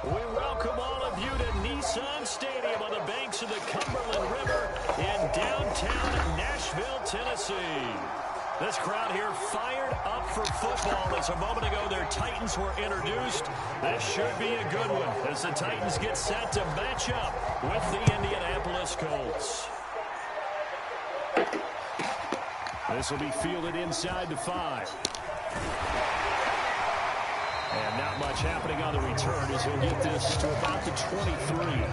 We welcome all of you to Nissan Stadium on the banks of the Cumberland River in downtown Nashville, Tennessee. This crowd here fired up for football as a moment ago their Titans were introduced. This should be a good one as the Titans get set to match up with the Indianapolis Colts. This will be fielded inside the 5. And not much happening on the return as he'll get this to about the 23.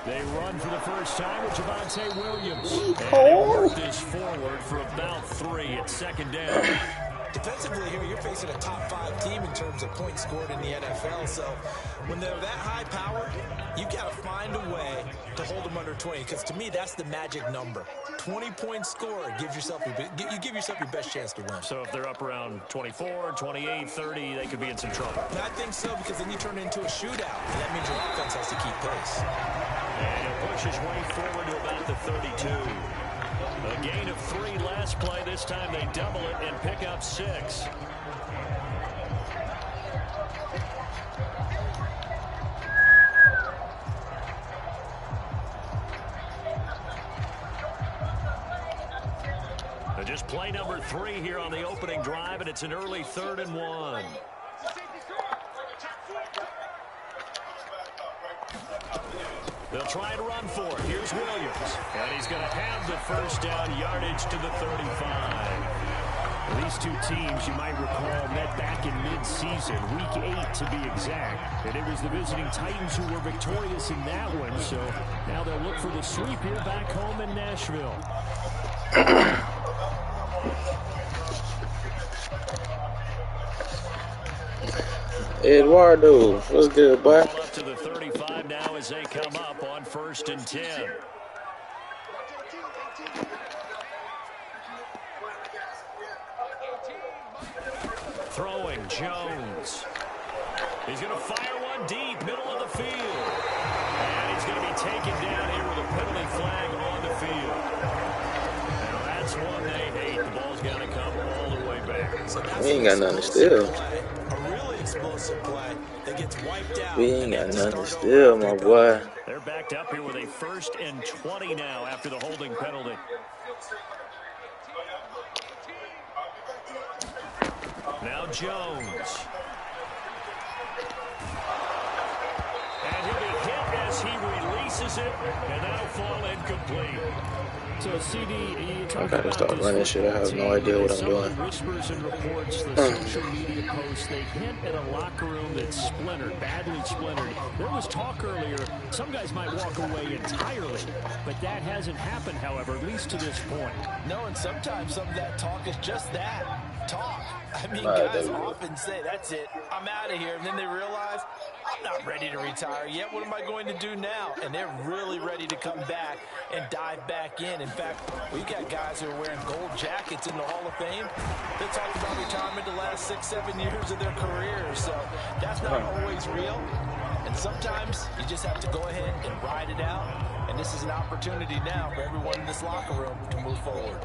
They run for the first time with Javonte Williams. And they work this forward for about 3 at second down. Defensively here, you're facing a top 5 team in terms of points scored in the NFL. So when they're that high powered, you got to find a way to hold them under 20. Because to me, that's the magic number. 20 points scored gives yourself you give yourself your best chance to win. So if they're up around 24, 28, 30, they could be in some trouble. And I think so, because then you turn it into a shootout. And that means your offense has to keep pace. And he'll push his way forward to about the 32. A gain of 3 last play. This time they double it and pick up 6. Just play number 3 here on the opening drive, and it's an early 3rd and 1. They'll try and run for it. Here's Williams. And he's going to have the first down yardage to the 35. These two teams, you might recall, met back in mid-season, week 8 to be exact. And it was the visiting Titans who were victorious in that one. So now they'll look for the sweep here back home in Nashville. Eduardo, what's good, boy? Up to the 35 now as they come up on 1st and 10. Throwing Jones. He's going to fire one deep, middle of the field. And he's going to be taken down here with a penalty flag on the field. And that's one they hate. The ball's got to come all the way back. So we ain't got nothing to steal. Explosive play that gets wiped out. We ain't got nothing to steal, my boy. They're backed up here with a 1st and 20 now after the holding penalty. Now Jones. And he'll be hit as he releases it, and that'll fall incomplete. So, CD, you talk I gotta about stop running shit. I have no idea what I'm doing. Whispers and reports, the social media posts, they hint at a locker room that's splintered, badly splintered. There was talk earlier, some guys might walk away entirely, but that hasn't happened, however, at least to this point. No, and sometimes some of that talk is just that, talk. I mean, guys often say, that's it, I'm out of here, and then they realize, I'm not ready to retire yet. What am I going to do now? And they're really ready to come back and dive back in. In fact, we've got guys who are wearing gold jackets in the Hall of Fame. They talked about retirement the last 6-7 years of their careers. So that's not always real. And sometimes you just have to go ahead and ride it out. And this is an opportunity now for everyone in this locker room to move forward.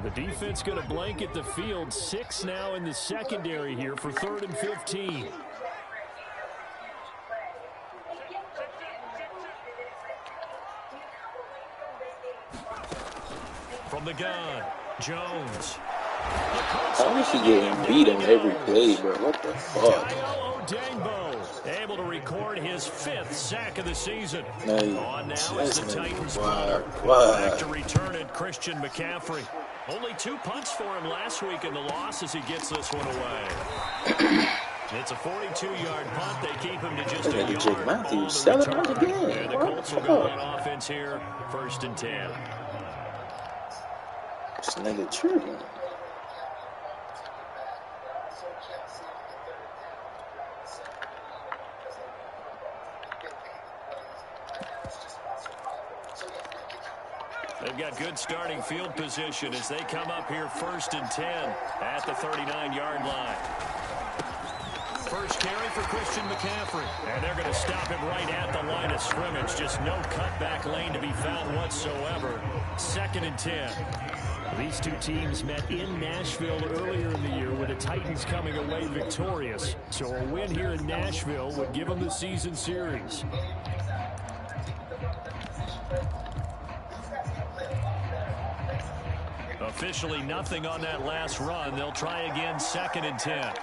The defense going to blanket the field. 6 now in the secondary here for 3rd and 15. From the gun, Jones. How is he getting beat in every play, bro? What the fuck? Dayo Odeyingbo able to record his 5th sack of the season. On now is the Titans punter. Back to return it, Christian McCaffrey. Only 2 punts for him last week in the loss as he gets this one away. It's a 42-yard punt. They keep him to just a yard. Jake Matthews, 7 points again. And the Colts will go on offense here, 1st and 10. This nigga tripping. They've got good starting field position as they come up here 1st and 10 at the 39-yard line. First carry for Christian McCaffrey. And they're going to stop him right at the line of scrimmage. Just no cutback lane to be found whatsoever. 2nd and 10. These two teams met in Nashville earlier in the year with the Titans coming away victorious. So a win here in Nashville would give them the season series. Officially nothing on that last run. They'll try again 2nd and 10.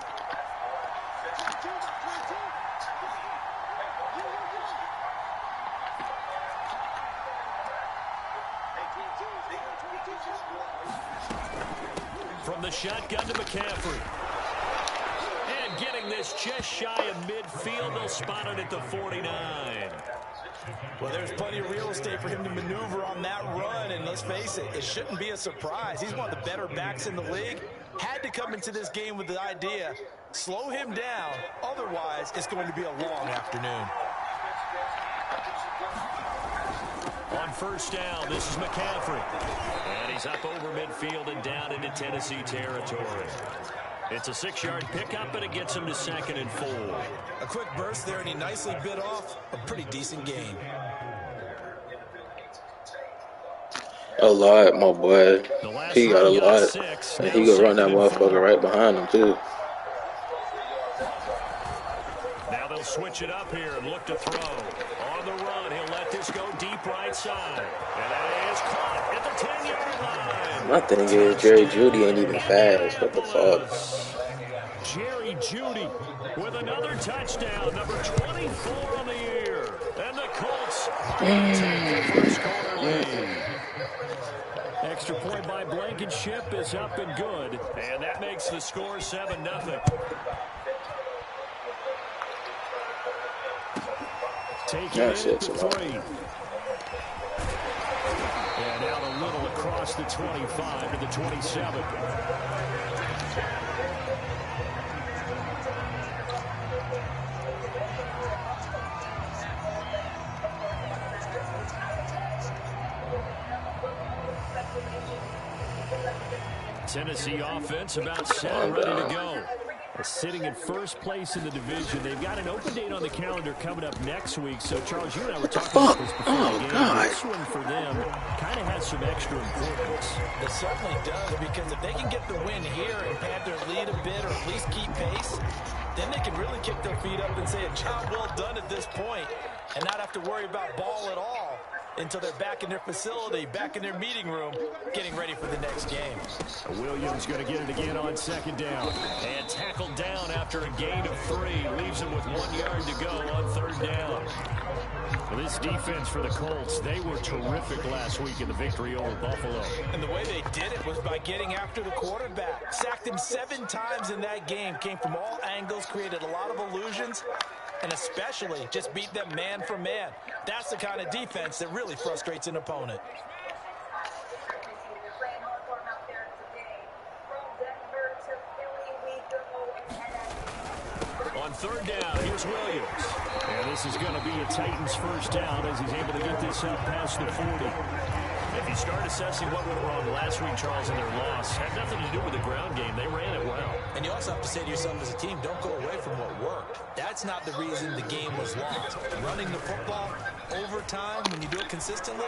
From the shotgun to McCaffrey. And getting this just shy of midfield. They'll spot it at the 49. Well, there's plenty of real estate for him to maneuver on that run, and let's face it, it shouldn't be a surprise. He's one of the better backs in the league. Had to come into this game with the idea, slow him down, otherwise it's going to be a long afternoon. On 1st down, this is McCaffrey. And he's up over midfield and down into Tennessee territory. It's a 6-yard pickup, and it gets him to 2nd and 4. A quick burst there, and he nicely bit off a pretty decent gain. A lot, my boy. He got a lot. And he could run that motherfucker right behind him, too. Now they'll switch it up here and look to throw. On the run, he'll let this go deep right side. And that is caught at the 10-yard line. My thing is, Jerry Jeudy ain't even fast. What the fuck? Jerry Jeudy with another touchdown, number 24 on the year. And the Colts take the first quarter lead. Extra point by Blankenship is up and good. And that makes the score 7-0. Taking it at the 3. And out a little across the 25 to the 27. Tennessee offense about set, ready to go. Sitting in 1st place in the division. They've got an open date on the calendar coming up next week. So, Charles, you and I were talking about this before the game. God. This one for them kind of has some extra importance. It certainly does, because if they can get the win here and pad their lead a bit or at least keep pace, then they can really kick their feet up and say a job well done at this point and not have to worry about ball at all until they're back in their facility, back in their meeting room, getting ready for the next game. Williams going to get it again on 2nd down. And tackled down after a gain of 3. Leaves him with 1 yard to go on 3rd down. Well, this defense for the Colts, they were terrific last week in the victory over Buffalo. And the way they did it was by getting after the quarterback. Sacked him 7 times in that game. Came from all angles, created a lot of illusions, and especially just beat them man for man. That's the kind of defense that really frustrates an opponent. On 3rd down, here's Williams. And this is going to be a Titans 1st down as he's able to get this up past the 40. If you start assessing what went wrong last week, Charles, in their loss, had nothing to do with the ground game. They ran it well. And you also have to say to yourself as a team, don't go away from what worked. That's not the reason the game was lost. Running the football over time, when you do it consistently,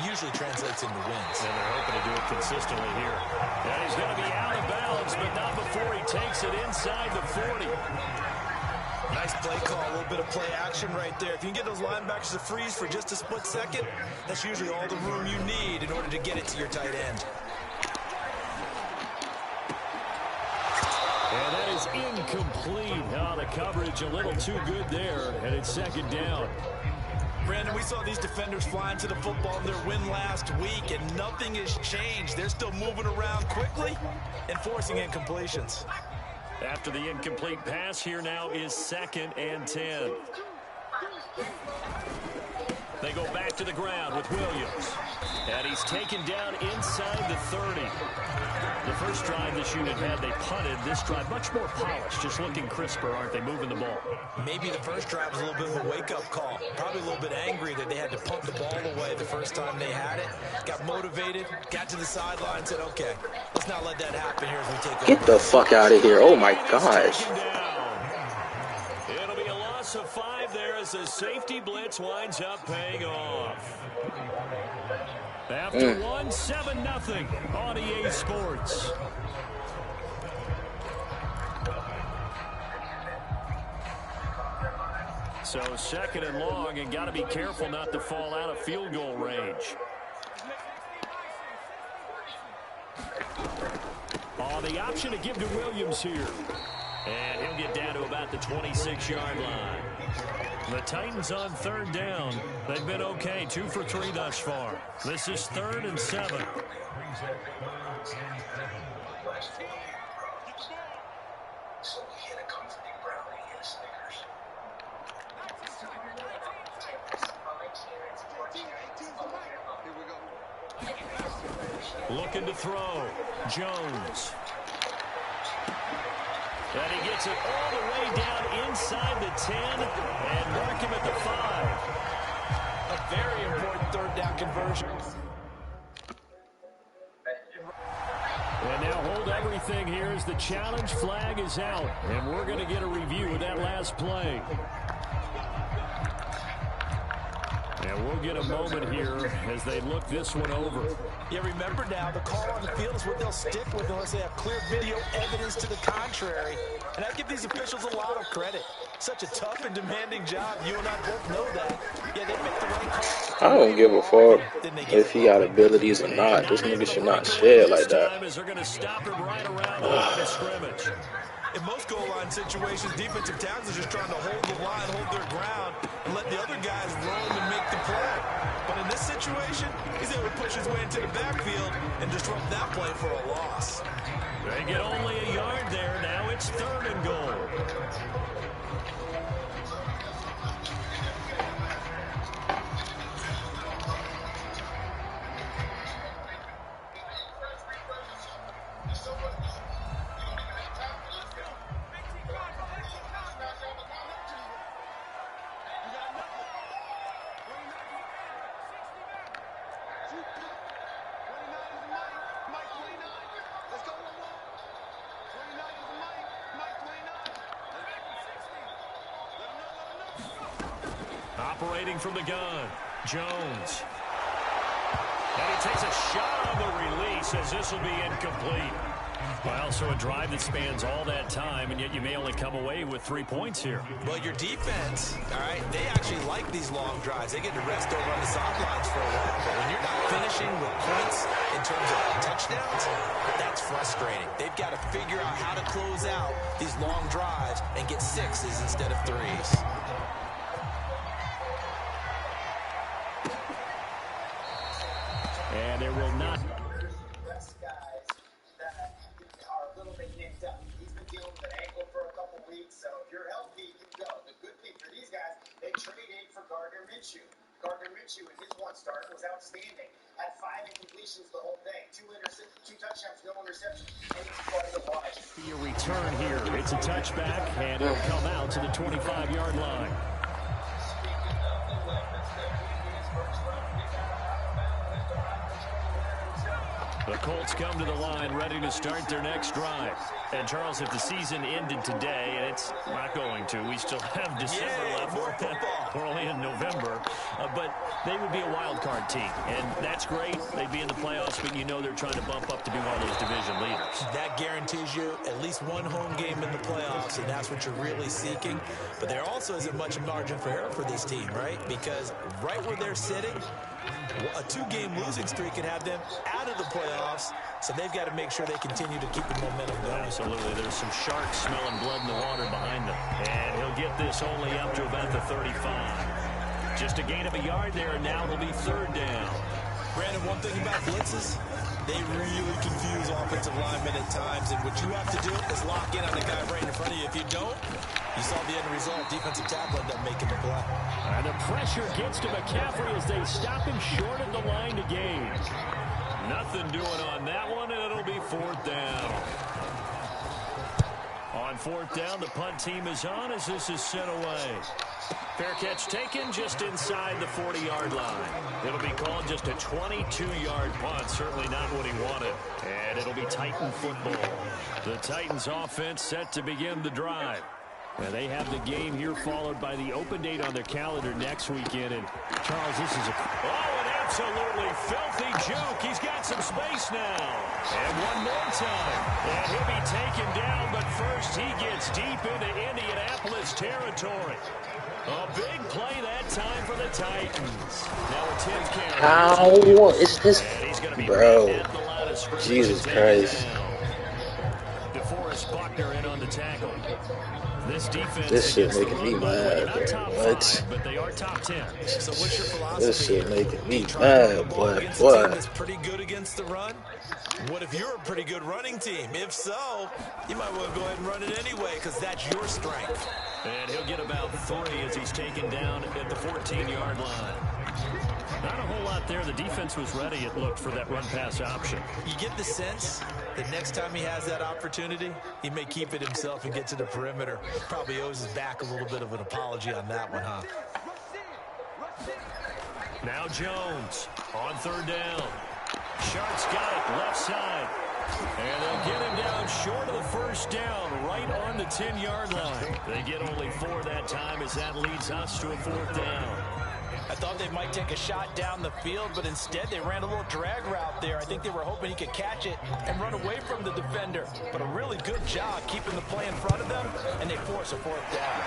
usually translates into wins. And they're hoping to do it consistently here. And he's going to be out of bounds, but not before he takes it inside the 40. Nice play call, a little bit of play action right there. If you can get those linebackers to freeze for just a split second, that's usually all the room you need in order to get it to your tight end. And that is incomplete. Oh, the coverage a little too good there, and it's second down. Brandon, we saw these defenders flying to the football in their win last week, and nothing has changed. They're still moving around quickly and forcing incompletions. After the incomplete pass, here now is 2nd and 10. They go back to the ground with Williams. And he's taken down inside the 30. The first drive this unit had, they punted. This drive, much more polished, just looking crisper, aren't they, moving the ball? Maybe the first drive was a little bit of a wake-up call. Probably a little bit angry that they had to punt the ball away the first time they had it. Got motivated, got to the sideline, and said, okay, let's not let that happen here as we take over. Get the fuck out of here. Oh, my gosh. It'll be a loss of 5 there as the safety blitz winds up paying off. After 7-0 on EA Sports. So 2nd and long, and got to be careful not to fall out of field goal range. Oh, the option to give to Williams here. And he'll get down to about the 26-yard line. The Titans on 3rd down. They've been okay, 2 for 3 thus far. This is 3rd and 7. Looking to throw. Jones. And he gets it all the way down inside the 10 and mark him at the 5. A very important 3rd down conversion. And now hold everything here as the challenge flag is out. And we're going to get a review of that last play. And we'll get a moment here as they look this one over. Yeah, remember now, the call on the field is what they'll stick with unless they have clear video evidence to the contrary. And I give these officials a lot of credit. Such a tough and demanding job. You and I both know that. Yeah, they make the right call. I don't give a fuck if he got abilities or not. This nigga should not shed like that. They're going to stop him right around the line of scrimmage. In most goal line situations, defensive tackles are just trying to hold the line, hold their ground, and let the other guys roam and make the play. But in this situation, he's able to push his way into the backfield and disrupt that play for a loss. They get only a yard there. Now it's 3rd and goal. Operating from the gun, Jones. And he takes a shot on the release as this will be incomplete. Well, so a drive that spans all that time, and yet you may only come away with 3 points here. Well, your defense, all right, they actually like these long drives. They get to rest over on the sidelines for a while. But when you're not finishing with points in terms of touchdowns, that's frustrating. They've got to figure out how to close out these long drives and get 6s instead of 3s. And there will not. Guys that are a little bit nicked up. He's been dealing with an ankle for a couple weeks, so if you're healthy, you go. The good thing for these guys, they traded for Gardner Minshew. Gardner Minshew in his one start was outstanding. Had 5 incompletions the whole thing. 2 touchdowns, no interceptions, and he's fun to watch. Your return here. It's a touchback, and it'll come out to the 25-yard line. The Colts come to the line ready to start their next drive. And, Charles, if the season ended today, and it's not going to, we still have December left. We're only in November. But they would be a wild card team. And that's great. They'd be in the playoffs, but you know they're trying to bump up to be one of those division leaders. That guarantees you at least one home game in the playoffs, and that's what you're really seeking. But there also isn't much margin for error for this team, right? Because right where they're sitting, a 2-game losing streak can have them out of the playoffs, so they've got to make sure they continue to keep the momentum going. Absolutely. There's some sharks smelling blood in the water behind them. And he'll get this only up to about the 35. Just a gain of a yard there, and now it'll be 3rd down. Brandon, one thing about blitzes, they really confuse offensive linemen at times, and what you have to do is lock in on the guy right in front of you. If you don't, you saw the end result. Defensive tackle ended up making the play. And the pressure gets to McCaffrey as they stop him short of the line to gain. Nothing doing on that one, and it'll be 4th down. On 4th down, the punt team is on as this is sent away. Fair catch taken just inside the 40-yard line. It'll be called just a 22-yard punt. Certainly not what he wanted. And it'll be Titan football. The Titans offense set to begin the drive. And they have the game here followed by the open date on their calendar next weekend. And, Charles, this is an absolutely filthy juke. He's got some space now. And one more time. And he'll be taken down, but first he gets deep into Indianapolis territory. A big play that time for the Titans. Now a 10 carry. Ow, it's his... Bro. Jesus Christ. DeForest Buckner in on the tackle. This shit making me mad, bro. What? But they are top 10. So what's your philosophy? This shit making me mad, boy. What? That's pretty good against the run. What if you're a pretty good running team? If so, you might want to go ahead and run it anyway because that's your strength. And he'll get about 3 as he's taken down at the 14-yard line. Not a whole lot there. The defense was ready, it looked, for that run-pass option. You get the sense that next time he has that opportunity, he may keep it himself and get to the perimeter. Probably owes his back a little bit of an apology on that one, huh? Now Jones on 3rd down. Sharks got it left side. And they'll get him down short of the 1st down, right on the 10-yard line. They get only 4 that time as that leads us to a 4th down. I thought they might take a shot down the field, but instead they ran a little drag route there. I think they were hoping he could catch it and run away from the defender. But a really good job keeping the play in front of them, and they force a 4th down.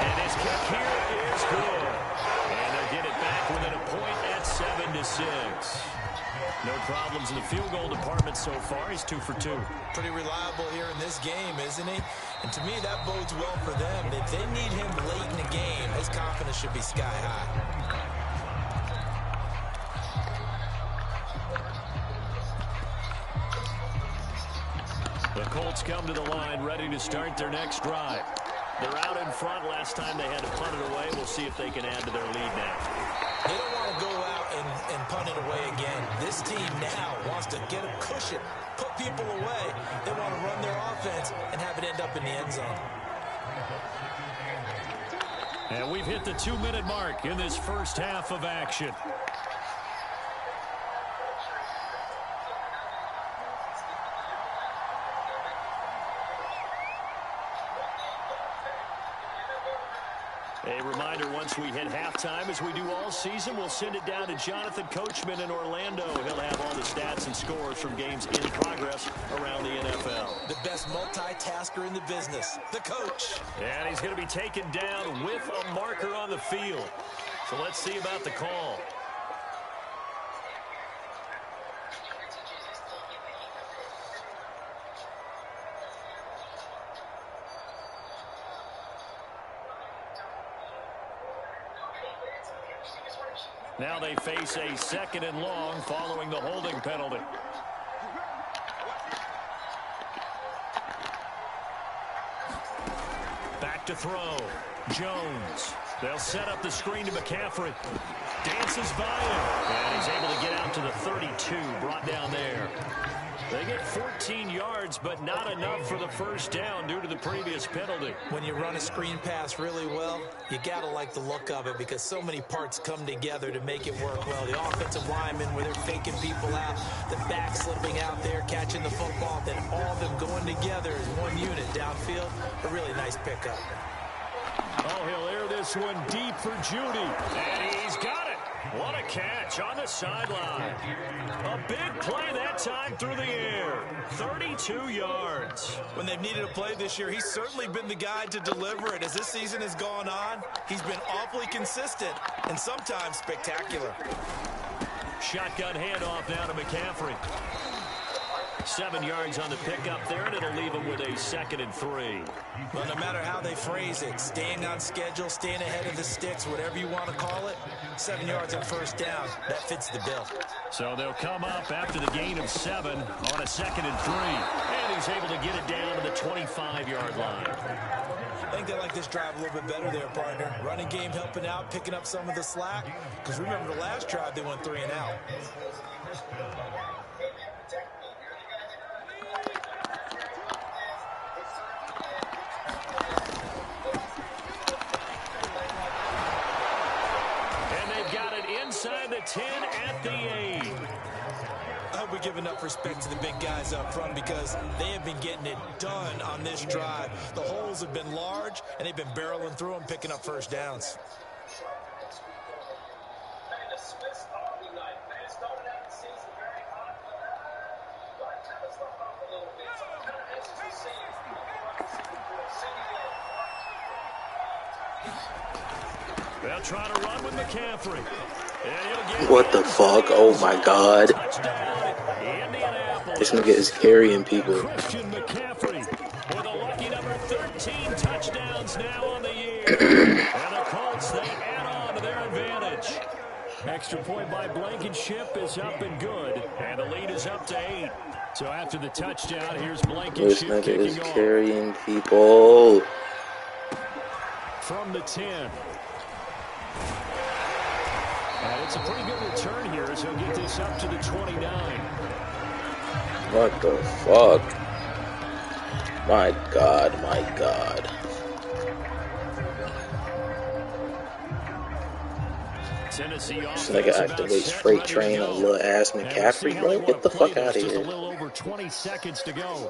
And his kick here is good. And they'll get it back within a point at 7-6. No problems in the field goal department so far. He's 2 for 2. Pretty reliable here in this game, isn't he? And to me, that bodes well for them. If they need him late in the game, his confidence should be sky high. The Colts come to the line ready to start their next drive. They're out in front. Last time they had to punt it away. We'll see if they can add to their lead now. They don't want to go out and punt it away again. This team now wants to get a cushion, put people away. They want to run their offense and have it end up in the end zone. And we've hit the 2-minute mark in this first half of action. A reminder, once we hit halftime, as we do all season, we'll send it down to Jonathan Coachman in Orlando. He'll have all the stats and scores from games in progress around the NFL. The best multitasker in the business, the coach. And he's going to be taken down with a marker on the field. So let's see about the call. Now they face a 2nd and long following the holding penalty. Back to throw. Jones. They'll set up the screen to McCaffrey. Dances by him. And he's able to get out to the 32. Brought down there. They get 14 yards, but not enough for the first down due to the previous penalty. When you run a screen pass really well, you got to like the look of it because so many parts come together to make it work well. The offensive linemen, where they're faking people out, the back slipping out there, catching the football, then all of them going together as one unit downfield. A really nice pickup. Oh, he'll air this one deep for Judy. And he's got it. What a catch on the sideline. A big play that time through the air. 32 yards. When they've needed a play this year, he's certainly been the guy to deliver it. As this season has gone on, he's been awfully consistent and sometimes spectacular. Shotgun handoff now to McCaffrey. 7 yards on the pickup there, and it'll leave him with a 2nd and 3. Well, no matter how they phrase it, staying on schedule, staying ahead of the sticks, whatever you want to call it, 7 yards on first down, that fits the bill. So they'll come up after the gain of 7 on a 2nd and 3. And he's able to get it down to the 25-yard line. I think they like this drive a little bit better there, partner. Running game helping out, picking up some of the slack. Because remember the last drive, they went 3 and out. Inside the 10 at the 8. I hope we give enough respect to the big guys up front because they have been getting it done on this drive. The holes have been large, and they've been barreling through them, picking up first downs. They'll try to run with McCaffrey. What the fuck? Oh my god. This nigga is carrying people. Christian McCaffrey with a lucky number 13 touchdowns now on the year. And the Colts, they add on to their advantage. Extra point by Blankenship is up and good. And the lead is up to 8. So after the touchdown, here's This Blankenship nigga kicking is off. carrying people. From the 10. And it's a pretty good return here as he'll get this up to the 29. What the fuck? My god, my god. Tennessee This nigga activates freight train on little ass McCaffrey, bro. Get the fuck out of Just a here. little over 20 seconds to go.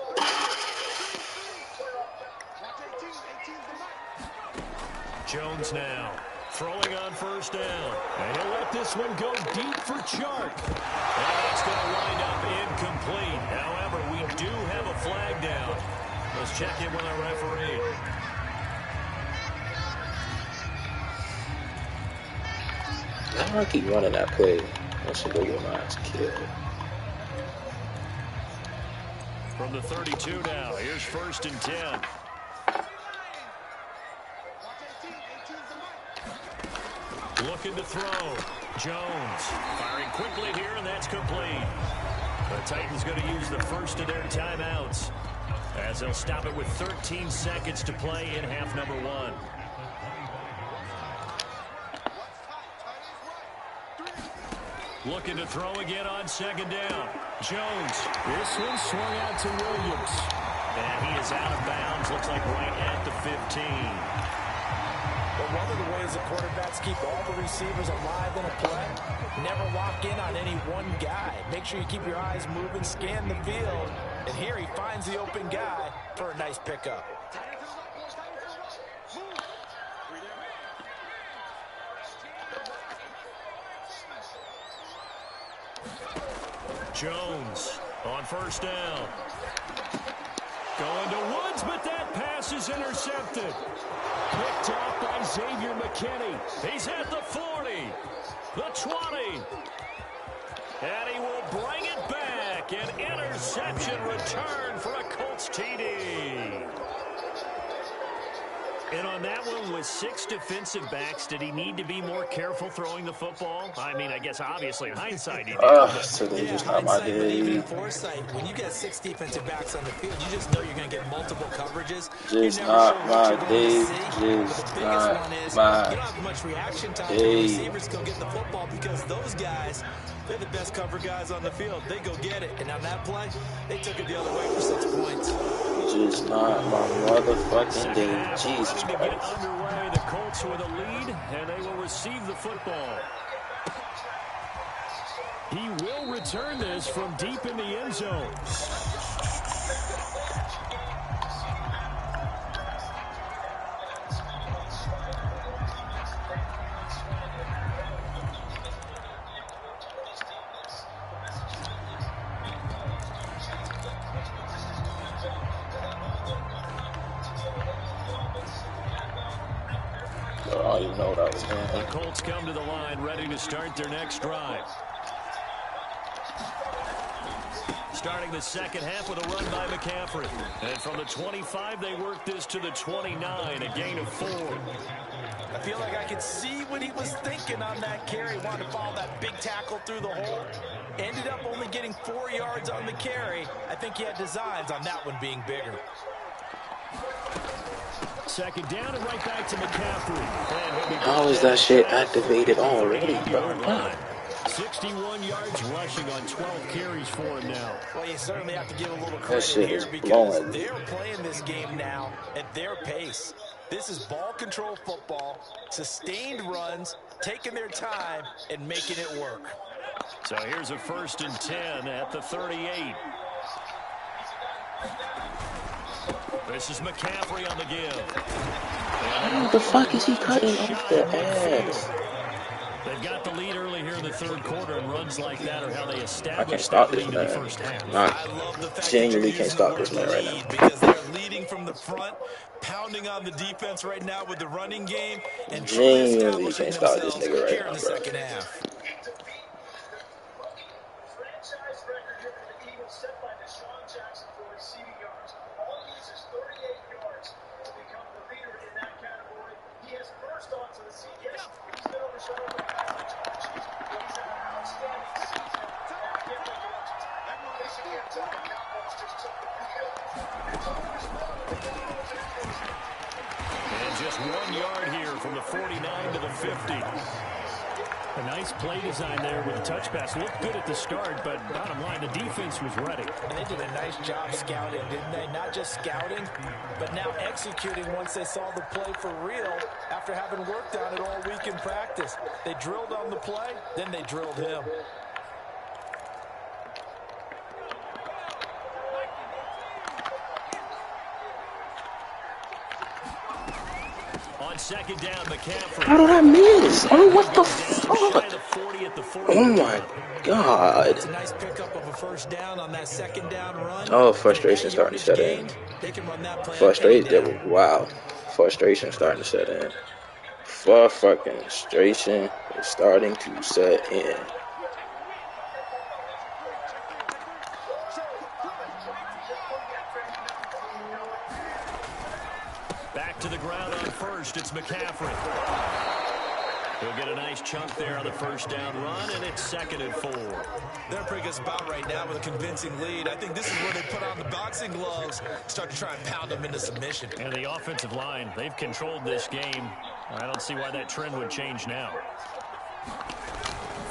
Jones now throwing on first down. And he'll let this one go deep for Chark. And that's going to wind up incomplete. However, we do have a flag down. Let's check in with our referee. How do I keep running that play? I should go get my ass killed. From the 32 now, here's 1st and 10. Looking to throw. Jones firing quickly here, and that's complete. The Titans going to use the first of their timeouts as they'll stop it with 13 seconds to play in half number 1. Looking to throw again on 2nd down. Jones. This one swung out to Williams. And he is out of bounds. Looks like right at the 15. But one of the ways the quarterbacks keep all the receivers alive in a play, never lock in on any one guy. Make sure you keep your eyes moving, scan the field. And here he finds the open guy for a nice pickup. Jones on first down. Going to Woods, but that pass is intercepted. Picked off by Xavier McKinney. He's at the 40, the 20. And he will bring it back. An interception return for a Colts TD. And on that one, with 6 defensive backs, did he need to be more careful throwing the football? I mean, I guess obviously in hindsight he did. So they just not my hindsight, but even in day. foresight, when you get 6 defensive backs on the field, you just know you're going to get multiple coverages. Just You're never not sure my what you're day. going to see. Just But the biggest not one is my you don't have much reaction time for the day. receivers to go get the football because those guys, they're the best cover guys on the field. They go get it. And on that play, they took it the other way for 6 points. Just not my motherfucking day. Jesus Christ. Underway, the Colts with a lead, and they will receive the football. He will return this from deep in the end zone. I don't even know what I was doing. The Colts come to the line, ready to start their next drive. Starting the second half with a run by McCaffrey. And from the 25, they work this to the 29, a gain of 4. I feel like I could see what he was thinking on that carry. Wanted to follow that big tackle through the hole. Ended up only getting 4 yards on the carry. I think he had designs on that one being bigger. Second down and right back to McCaffrey. How is that shit activated already, bro? 61 yards rushing on 12 carries for him now. Well, you certainly have to give a little That credit shit here is because blowing. they're playing this game now at their pace. This is ball control football, sustained runs, taking their time and making it work. So here's a 1st and 10 at the 38. This is McCaffrey on the give. How the fuck is he cutting off the ass? They've got the lead early here in the third quarter, and runs like that are how they I establish can't stop that this lead in the man. first half. I love the fact Genuinely that can't stop this man right now. because they're leading from the front, pounding on the defense right now with the running game, and Genuinely establishing can't stop this themselves nigga right here in now, the bro. second half. Franchise record here for the Eagles set by Deshaun Jackson for receiving yards. All he needs is 38 yards to become the leader in that category. He has burst onto the scene. Yes, he's been overshadowed by guys like John Chiefs, but he's had an outstanding season. And I can't make it up to time. Facing the Cowboys just took the field. And just 1 yard here from the 49 to the 50. A nice play design there with the touch pass. Looked good at the start, but bottom line, the defense was ready. And they did a nice job scouting, didn't they? Not just scouting, but now executing once they saw the play for real after having worked on it all week in practice. They drilled on the play, then they drilled him. On second down, McCaffrey. How did I miss? Oh, what the fuck? Oh my god. It's a nice pickup of a first down on that second down run. Oh, frustration starting to set in. They can run that play. Frustration, wow. Frustration starting to set in. Frustration is starting to set in. Back to the ground on first. It's McCaffrey. He'll get a nice chunk there on the first down run, and it's 2nd and 4. They're a pretty good spot right now with a convincing lead. I think this is where they put on the boxing gloves, start to try and pound them into submission. And the offensive line, they've controlled this game. I don't see why that trend would change now.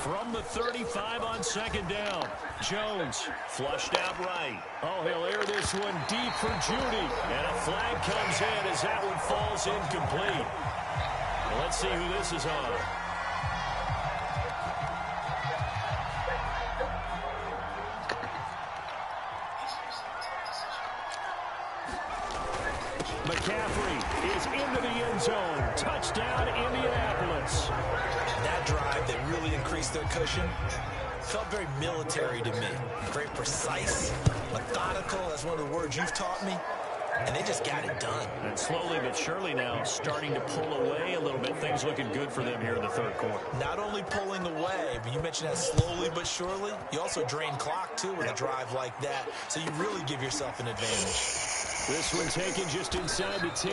From the 35 on second down, Jones flushed out right. Oh, he'll air this one deep for Judy. And a flag comes in as that one falls incomplete. Well, let's see who this is on. McCaffrey is into the end zone. Touchdown, Indianapolis. That drive that really increased their cushion felt very military to me. Very precise, methodical, that's one of the words you've taught me. And they just got it done. And slowly but surely now starting to pull away a little bit. Things looking good for them here in the third quarter. Not only pulling away, but you mentioned that slowly but surely. You also drain clock, too, with a drive like that. So you really give yourself an advantage. This one taken just inside the 10.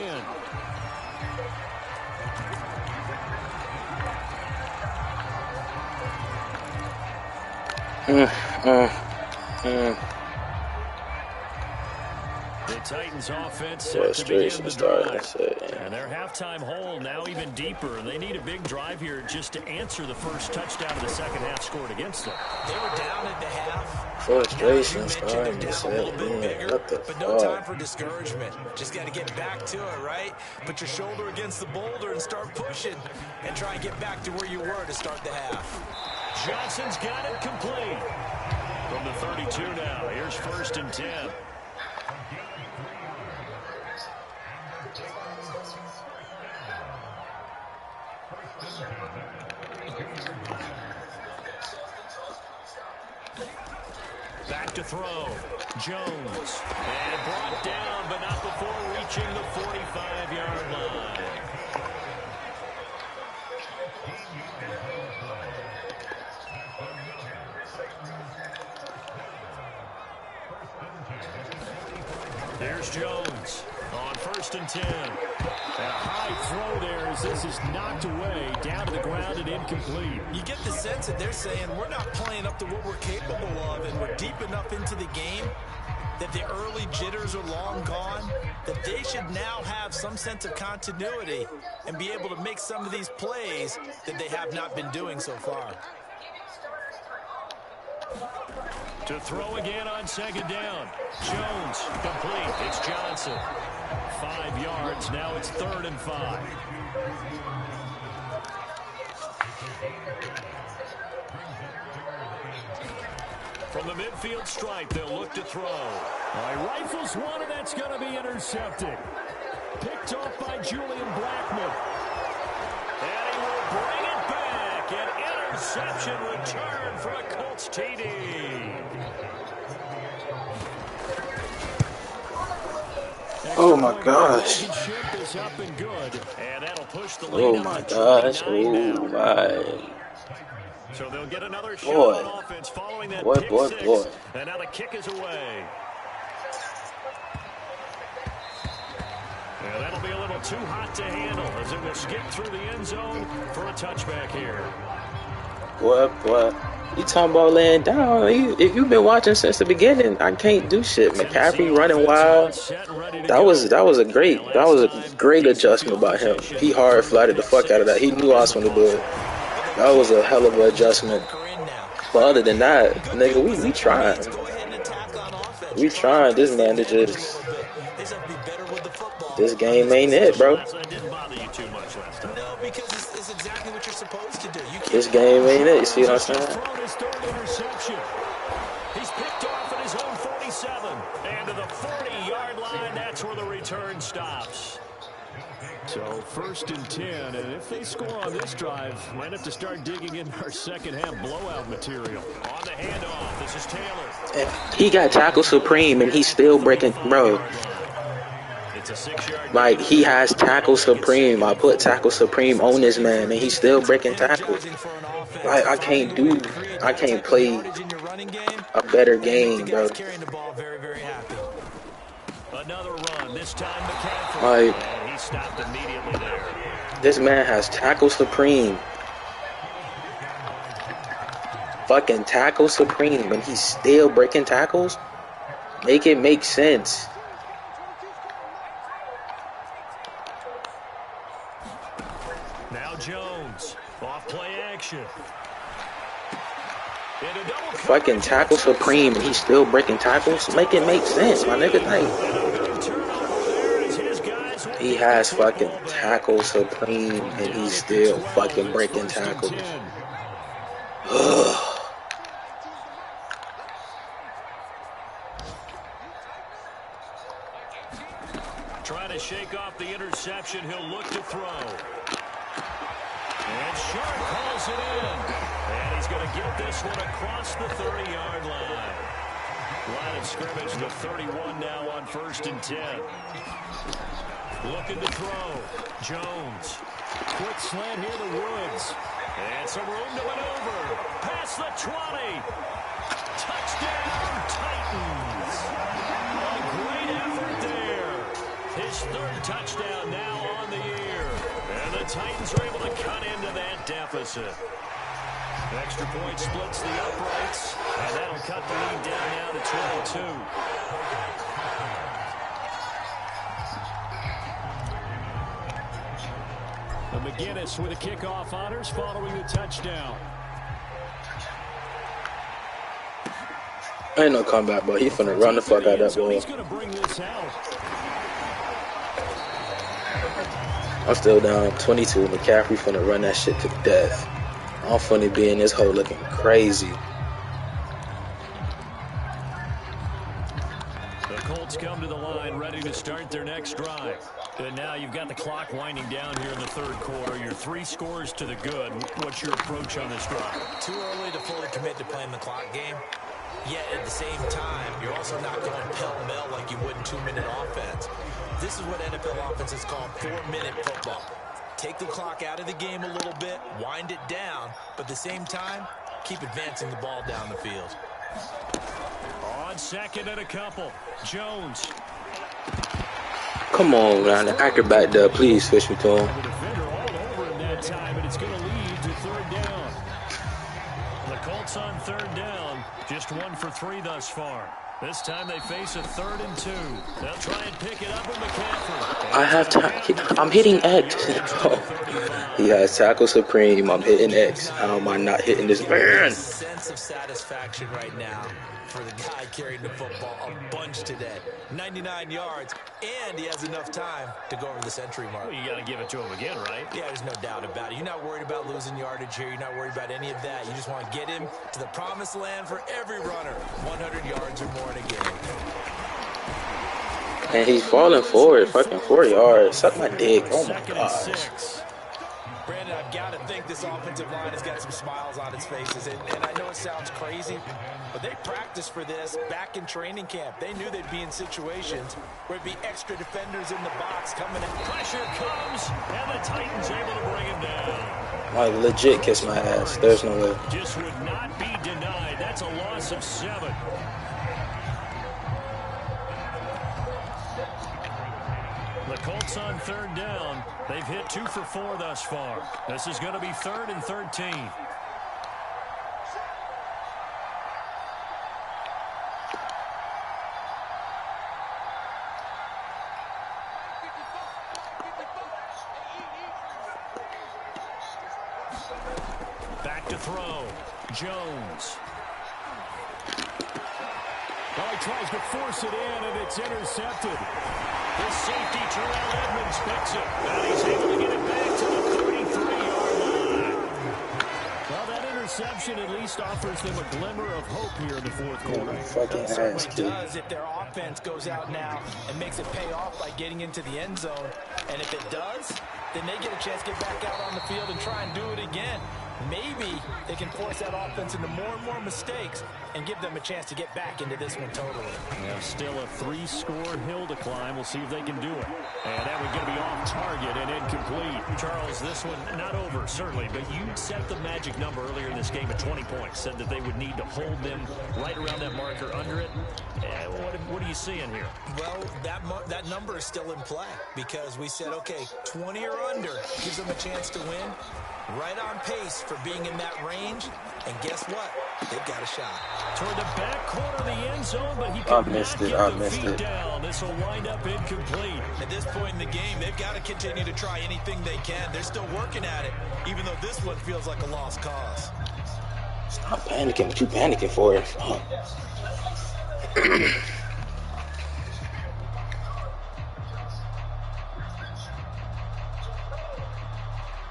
The Titans offense set to begin the drive. And their halftime hole now even deeper. They need a big drive here just to answer the first touchdown of the second half scored against them. They were down at the half. Frustration starting to set in. What the but no time for discouragement. Just got to get back to it, right? Put your shoulder against the boulder and start pushing. And try and get back to where you were to start the half. Johnson's got it complete. From the 32 now. Here's 1st and 10. Back to throw. Jones. And brought down, but not before reaching the 45-yard line. There's Jones on 1st and 10. A high throw there as this is knocked away, down to the ground and incomplete. You get the sense that they're saying we're not playing up to what we're capable of, and we're deep enough into the game that the early jitters are long gone, that they should now have some sense of continuity and be able to make some of these plays that they have not been doing so far. To throw again on 2nd down. Jones complete. It's Johnson. 5 yards. Now it's 3rd and 5. From the midfield stripe, they'll look to throw. Rifles one, and that's going to be intercepted. Picked off by Julian Blackmon. And he will bring it back. An interception return for a Colts TD. Oh my gosh. Oh my gosh. Oh my. So they'll get another shot on offense following that pick six. And now the kick is away. Yeah, that'll be a little too hot to handle as it will skip through the end zone for a touchback here. Boy. You talking about laying down. If you've been watching since the beginning, I can't do shit. McCaffrey running wild. That was a great adjustment by him. He hard flatted the fuck out of that. He knew I was going to do it. That was a hell of an adjustment. But other than that, nigga, we trying. We trying. This man to just... This game ain't it, bro. This game ain't it. You see what I'm saying? He's picked off at his own 47. And to the 40-yard line, that's where the return stops. So 1st and 10, and if they score on this drive, might have to start digging in our second half blowout material. On the handoff, this is Taylor. He got tackle supreme, and he's still breaking, bro. Like, he has tackle supreme. I put tackle supreme on this man, and he's still breaking tackles. Like, I can't play a better game, bro. Another run, this time McCaffrey. Like, and he stopped immediately there. This man has tackle supreme. Fucking tackle supreme, and he's still breaking tackles? Make it make sense. Now Jones, off play action. Fucking tackle supreme, and he's still breaking tackles? Make it make sense, my nigga. Like, he has fucking tackle supreme, and he's still fucking breaking tackles. Ugh. Trying to shake off the interception, he'll look to throw. And Sharp calls it in. And he's going to get this one across the 30-yard line. Line of scrimmage to 31 now on 1st and 10. Looking to throw. Jones. Quick slant here to Woods. And some room to maneuver. Past the 20. Touchdown, Titans. A great effort there. His his third touchdown now on the year. And the Titans are able to cut into that deficit. Extra point splits the uprights, and that'll cut the lead down now to 22. McGinnis with the kickoff honors following the touchdown. Ain't no comeback, but he's finna run the fuck out of that ball. He's gonna bring this out. I'm still down 22. McCaffrey finna run that shit to death. I'm finna be in this hole looking crazy. The Colts come to the line ready to start their next drive. And now you've got the clock winding down here in the third quarter. You're 3 scores to the good. What's your approach on this drive? Too early to fully commit to playing the clock game. Yet at the same time, you're also not going pell-mell like you would in 2-minute offense. This is what NFL offenses call 4-minute football. Take the clock out of the game a little bit, wind it down, but at the same time, keep advancing the ball down the field. On second and a couple, Jones. Come on, man. The acrobat there. Please switch me to him. The defender all over him that time, and it's going to lead to third down. The Colts on third down, just 1 for 3 thus far. This time they face a 3rd and 2. They'll try and pick it up with McCaffrey. I have time. I'm hitting X. He has tackle supreme. I'm hitting X. How am I not hitting this man? Sense of satisfaction right now for the guy carrying the football a bunch today. 99 yards, and he has enough time to go over the century mark. Well, you got to give it to him again, right? Yeah, there's no doubt about it. You're not worried about losing yardage here. You're not worried about any of that. You just want to get him to the promised land for every runner. 100 yards or more in a game. And he's falling forward. Fucking 4 yards. Suck my dick. Oh my gosh. Brandon, I've got to think this offensive line has got some smiles on its faces. And I know it sounds crazy, but they practiced for this back in training camp. They knew they'd be in situations where it'd be extra defenders in the box coming in. Pressure comes, and the Titans able to bring him down. I legit kiss my ass. There's no way. Just would not be denied. That's a loss of 7. The Colts on third down. They've hit 2 for 4 thus far. This is going to be 3rd and 13. Back to throw. Jones. Well, he tries to force it in, and it's intercepted. The safety, Terrell Edmonds, picks it. And he's able to get it back to the 33-yard line. Well, that interception at least offers them a glimmer of hope here in the fourth quarter. It certainly does if their offense goes out now and makes it pay off by getting into the end zone. And if it does, then they get a chance to get back out on the field and try and do it again. Maybe they can force that offense into more and more mistakes and give them a chance to get back into this one totally. Yeah, still a 3-score hill to climb. We'll see if they can do it. And that one's going to be off target and incomplete. Charles, this one not over, certainly, but you set the magic number earlier in this game at 20 points. Said that they would need to hold them right around that marker under it. What are you seeing here? Well, that number is still in play because we said, okay, 20 or under gives them a chance to win. Right on pace for being in that range. And guess what? They've got a shot. Toward the back corner of the end zone, but he I missed it. down. This will wind up incomplete. At this point in the game, they've got to continue to try anything they can. They're still working at it, even though this one feels like a lost cause. Stop panicking. What you panicking for? Oh.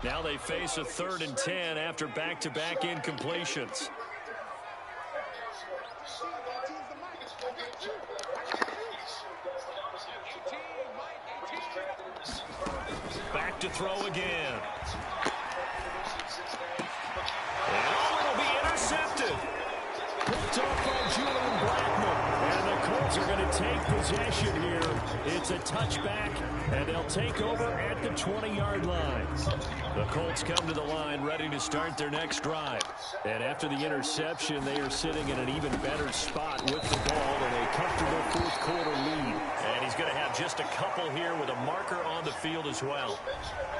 Now they face a 3rd and 10 after back-to-back incompletions. Back to throw again. And it'll be intercepted. Picked off by Julian Blackmon. And the Colts are going to take possession here. It's a touchback, and they'll take over at the 20-yard line. The Colts come to the line ready to start their next drive. And after the interception, they are sitting in an even better spot with the ball and a comfortable fourth quarter lead. And he's going to have just a couple here with a marker on the field as well.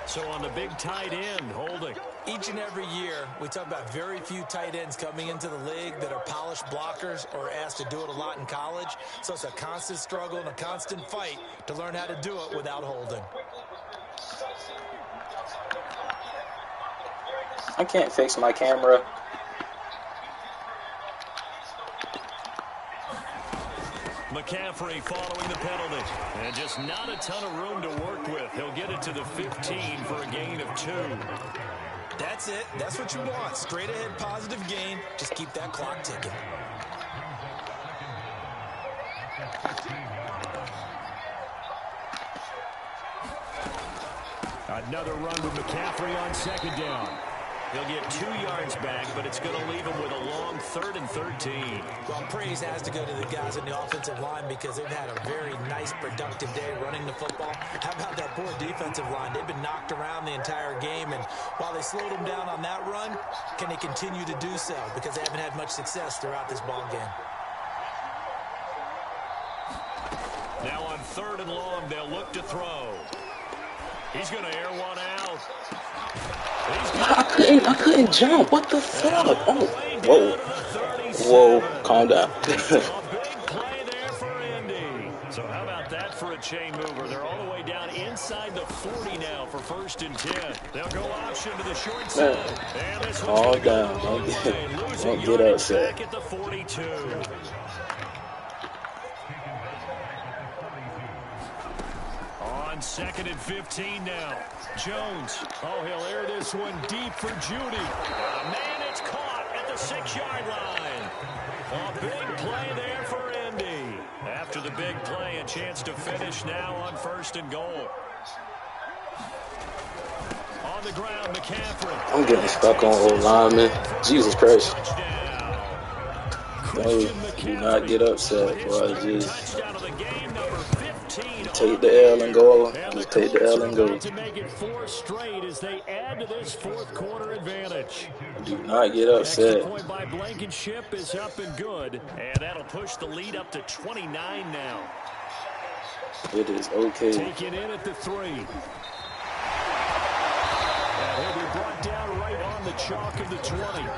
So on the big tight end, holding. Each and every year, we talk about very few tight ends coming into the league that are polished blockers or asked to do it a lot in college. So it's a constant struggle and a constant fight to learn how to do it without holding. I can't fix my camera. McCaffrey following the penalty. And just not a ton of room to work with. He'll get it to the 15 for a gain of 2. That's it. That's what you want. Straight ahead positive gain. Just keep that clock ticking. Another run with McCaffrey on second down. He'll get 2 yards back, but it's going to leave him with a long 3rd and 13. Well, praise has to go to the guys on the offensive line because they've had a very nice, productive day running the football. How about that poor defensive line? They've been knocked around the entire game, and while they slowed them down on that run, can they continue to do so? Because they haven't had much success throughout this ball game. Now on 3rd and long, they'll look to throw. He's going to air one out. I couldn't jump. What the fuck? Oh, whoa. Whoa, calm down. A big play there for Indy. So how about that for a chain mover? They're all the way down inside the 40 now for 1st and 10. They'll go option to the short side. And this Calm down. Don't get upset. Back at the 42. On 2nd and 15 now. Jones. Oh, he'll air this one deep for Judy. Man, it's caught at the 6-yard line. A big play there for Indy. After the big play, a chance to finish now on 1st and goal. On the ground, McCaffrey. I'm getting stuck on old lineman. Jesus Christ. No, do not get upset, bro. Just take the L and go. Just take the L and go. To make it 4 straight as they add to this fourth quarter advantage. Do not get upset. Extra point by Blankenship is up and good. And that'll push the lead up to 29 now. It is okay. Taken in at the 3. And he'll be brought down right on the chalk of the 20.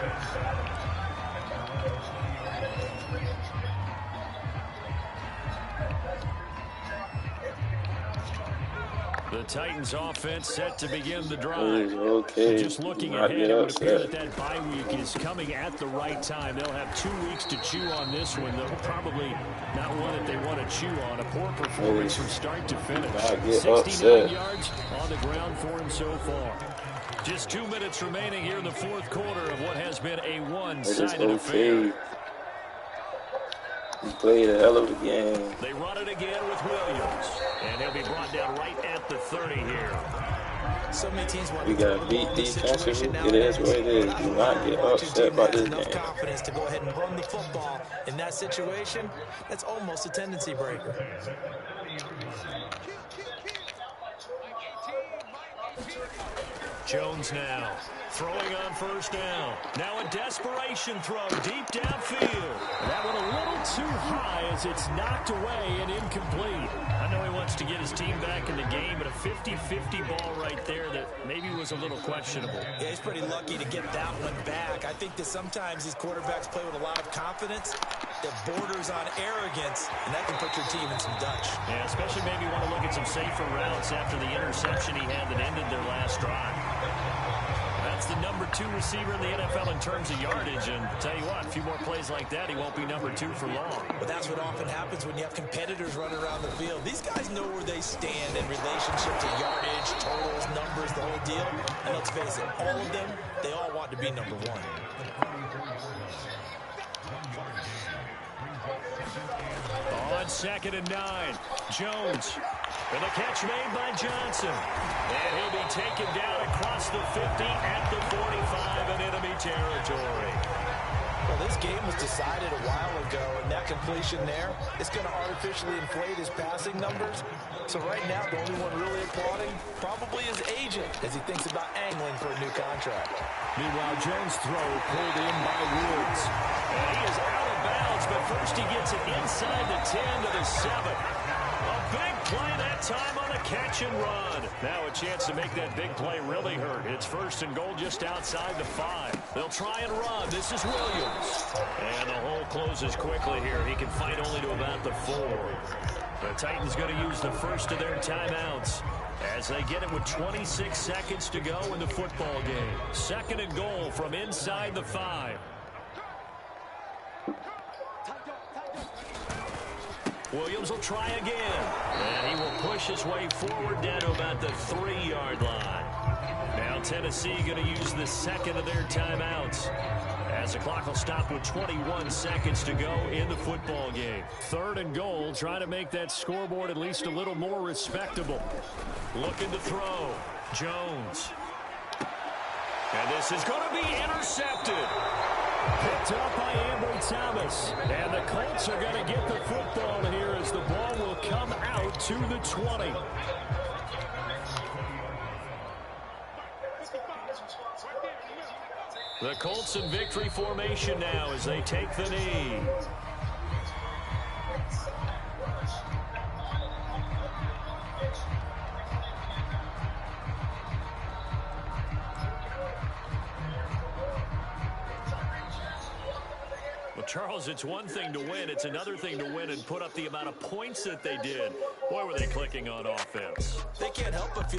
The Titans offense set to begin the drive. Okay. Just looking ahead, it would appear that bye week is coming at the right time. They'll have 2 weeks to chew on this one. They'll probably not one that they want to chew on. A poor performance from start to finish. 69 yards on the ground for him so far. Just 2 minutes remaining here in the fourth quarter of what has been a one-sided affair. He played a hell of a game. They run it again with Williams. And he'll be brought down right at the 30 here. So many teams want we got to beat defensively. It is what it is. Do not get upset by this game. Confidence to go ahead and run the football in that situation. That's almost a tendency breaker. Jones now throwing on 1st down. Now a desperation throw deep downfield. That one a little too high as it's knocked away and incomplete. I know he wants to get his team back in the game, but a 50-50 ball right there that maybe was a little questionable. Yeah, he's pretty lucky to get that one back. I think that sometimes these quarterbacks play with a lot of confidence that borders on arrogance, and that can put your team in some Dutch. Yeah, especially maybe want to look at some safer routes after the interception he had that ended their last drive. That's the number 2 receiver in the NFL in terms of yardage, and tell you what, a few more plays like that, he won't be number 2 for long. But that's what often happens when you have competitors running around the field. These guys know where they stand in relationship to yardage, totals, numbers, the whole deal. And let's face it, all of them, they all want to be number 1. On 2nd and 9, Jones. And the catch made by Johnson. And he'll be taken down across the 50 at the 45 in enemy territory. Well, this game was decided a while ago, and that completion there is going to artificially inflate his passing numbers. So right now, the only one really applauding probably his agent as he thinks about angling for a new contract. Meanwhile, Jones' throw pulled in by Woods. And he is out of bounds, but first he gets it inside the 10 to the 7. A big play that time on a catch and run. Now a chance to make that big play really hurt. It's 1st and goal just outside the 5. They'll try and run. This is Williams. And the hole closes quickly here. He can fight only to about the 4. The Titans going to use the first of their timeouts as they get it with 26 seconds to go in the football game. 2nd and goal from inside the 5. Williams will try again. And he will push his way forward down to about the 3-yard line. Now Tennessee going to use the 2nd of their timeouts as the clock will stop with 21 seconds to go in the football game. 3rd and goal, trying to make that scoreboard at least a little more respectable. Looking to throw. Jones. And this is going to be intercepted. Picked up by Ambry Thomas. And the Colts are going to get the football here as the ball will come out to the 20. The Colts in victory formation now as they take the knee. Well, Charles, it's one thing to win. It's another thing to win and put up the amount of points that they did. Boy, were they clicking on offense. They can't help but feel